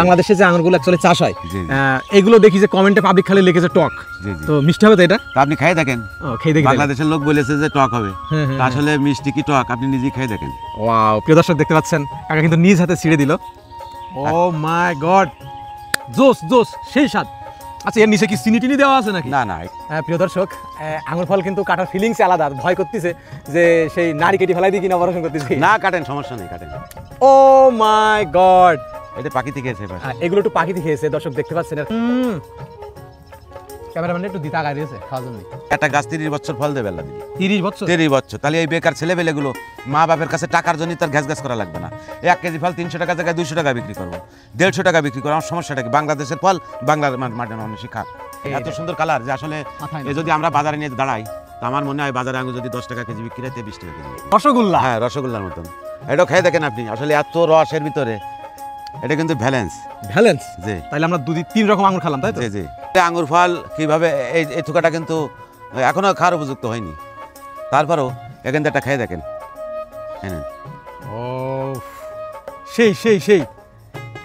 বাংলাদেশে যে আঙুরগুলো অ্যাকচুয়ালি চাষ হয় এগুলো দেখি যে কমেন্টে পাবলিক খালি লিখেছে টক, তো মিষ্টি হবে তো এটা? আপনি খেয়ে দেখেন, খেয়ে দেখি। বাংলাদেশের লোক বলেছে যে টক হবে, আসলে মিষ্টি কি টক আপনি নিজেই খেয়ে দেখেন। ওয়াও, প্রিয় দর্শক দেখতে পাচ্ছেন কাকা কিন্তু নিজ হাতে ছিঁড়ে দিল। ও মাই গড, জোস জোস, সেই স্বাদ। আচ্ছা, এর নিচে কি চিনি টিনি দেওয়া আছে নাকি? না না। প্রিয় দর্শক, আঙুর ফল কিন্তু কাটার ফিলিংস আলাদা। ভয় করতেছে যে সেই নারী কেটে ফেলাই দিয়ে কিনা অপারেশন করতেছে। না কাটেন, সমস্যা নেই, কাটেন। ও মাই গড, এটা পাখি থেকে খেয়েছে। এগুলো একটু পাখি থেকে খেয়েছে, দর্শক দেখতে পাচ্ছেন। ক্যামেরাম্যান একটু দিতে আগায় দিয়েছে খাওয়ার জন্য। একটা গাছ 30 বছর ফল দেবে আল্লাহ দিলে। 30 বছর? 30 বছর। তাহলে এই বেকার ছেলেবেলেগুলো মা বাপের কাছে টাকার জন্য তার ঘ্যাস করা লাগবে না। 1 কেজি ফল 300 টাকা জায়গায় 200 টাকা বিক্রি করবো, 150 টাকা বিক্রি করবো। আমার সমস্যাটা কি? বাংলাদেশের ফল বাংলার মাঠে মানুষই খাক। এত সুন্দর কালার যে আসলে যদি আমরা বাজারে নিয়ে দাঁড়াই, তো আমার মনে হয় বাজারে আঙুর যদি 10 টাকা কেজি বিক্রি হয় 20 টাকা কেজি। রসগোল্লা? হ্যাঁ, রসগোল্লার মতন। এটাও খেয়ে দেখেন আপনি, আসলে এত রসের ভিতরে। এটা কিন্তু ব্যালেন্স। ব্যালেন্স? জি। তাহলে আমরা 2-3 রকম আঙুর খেলাম, তাই তো? জি জি। আঙুর ফল কিভাবে এই থুকাটা কিন্তু এখনো খাওয়ার উপযুক্ত হয়নি, তারপরেও এখান থেকে একটা খেয়ে দেখেন। হ্যাঁ, ও সেই সেই সেই।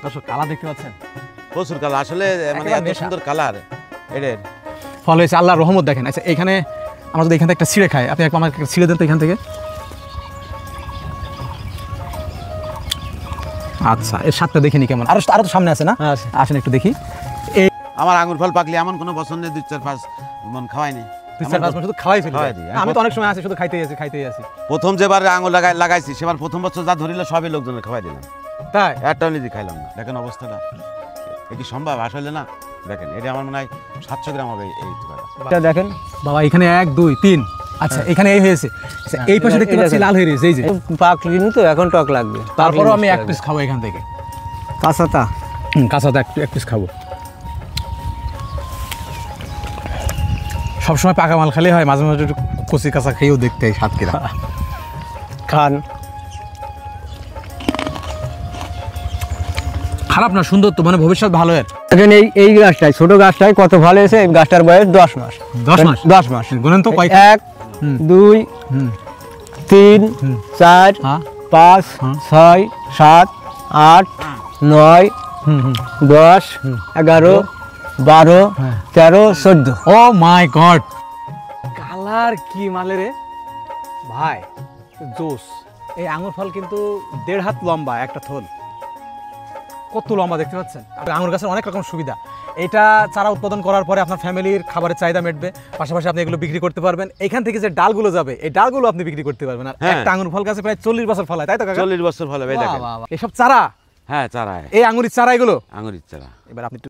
দর্শক কালার দেখতে পাচ্ছেন, প্রচুর কালার, আসলে মানে এত সুন্দর কালার এদের। ফল হয়েছে আল্লাহর রহমত। দেখেন, আচ্ছা এখানে আমরা যদি এখান থেকে একটা ছিঁড়ে খাই, আপনি আমাকে ছিঁড়ে দেন তো এখান থেকে। আচ্ছা, এর স্বাদটা দেখিনি কেমন। আরো তো সামনে আছে না? আসেন একটু দেখি। আমার আঙুর ফল পাকলে এমন কোনো পছন্দ নেই 2-4-5 মন খাওয়াইনি। 2-4-5 মন শুধু খাওয়াই ফেলি। আমি তো অনেক সময় আছি শুধু খাইতেই আছি। প্রথম যেবার আঙুর লাগাইছি সেবার প্রথম বছর যা ধরিল সবই লোকজনের খাওয়াই দিলাম। তাই? একটাও নিজে খাইলাম না। দেখেন অবস্থাটা, এ কি সম্ভব? আসলে না। দেখেন, এটা আমার মনে হয় 700 গ্রাম হবে এই টুকরাটা। দেখেন বাবা, এখানে 1 2 3। আচ্ছা, এখানে এই হয়েছে। এই পাশে দেখতে পাচ্ছি লাল হয়ে রয়েছে। এই যে পাকলি তো এখন টক লাগবে। তারপরও আমি 1 পিস খাবো এখান থেকে। কাঁচাটা? কাঁচাটা 1 পিস খাবো। সবসময় পাকা মাল খেলে হয়, মাঝে মাঝে একটু কচি কাঁচা খেয়েও দেখতে হয় স্বাদ কিনা। খান। খারাপ না, সুন্দর তো, মানে ভবিষ্যৎ ভালো। এর দেখেন এই গাছটায়, ছোট গাছটায় কত ভালো হয়েছে। এই গাছটার বয়স 10 মাস। 10 মাস গুনেন তো কয়? 1 2 3 4 5 6 7 8 9 10 11 12 13 14। ও মাই গড, কালার কি মালে রে ভাই, জোস। এই আঙুর ফল কিন্তু 1.5 হাত লম্বা একটা থল। কত লম্বা দেখতে পাচ্ছেন। আঙুর গাছের অনেক রকম সুবিধা। এটা চারা উৎপাদন করার পরে আপনার ফ্যামিলির খাবারের চাহিদা মেটবে, পাশাপাশি আপনি এগুলো বিক্রি করতে পারবেন। এখান থেকে যে ডালগুলো যাবে, এই ডালগুলো আপনি বিক্রি করতে পারবেন। আর একটা আঙুর ফল গাছে প্রায় 40 বছর ফল হয়, তাই তো কাকা? 40 বছর ফল হবে। দেখেন এসব চারা? হ্যাঁ, চারা। এই আঙুরের চারা, এগুলো আঙুরের চারা। এবার আপনি